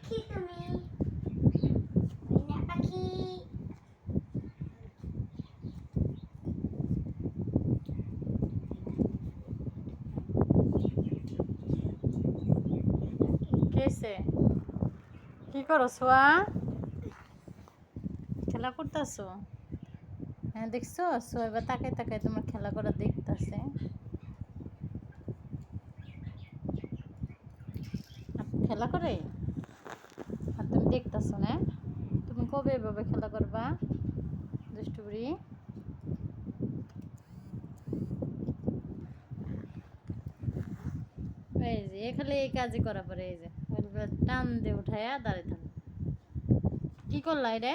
পাখি তুমি ময়না পাখি। কেসে কি করো সোয়া? খেলা করতেছো? হ্যাঁ দেখছো, সোয়া এবার তাকায় তাকায় তোমার খেলা করা দেখতেছে। খেলা করে আর তুমি দেখতেছো না? তুমি কবে এভাবে খেলা করবা দুষ্টু বুড়ি? এই যে খালি এই কাজই করা পরে, এই যে টান দিয়ে উঠায়া দাঁড়িয়ে থাকো। কি করলা রে?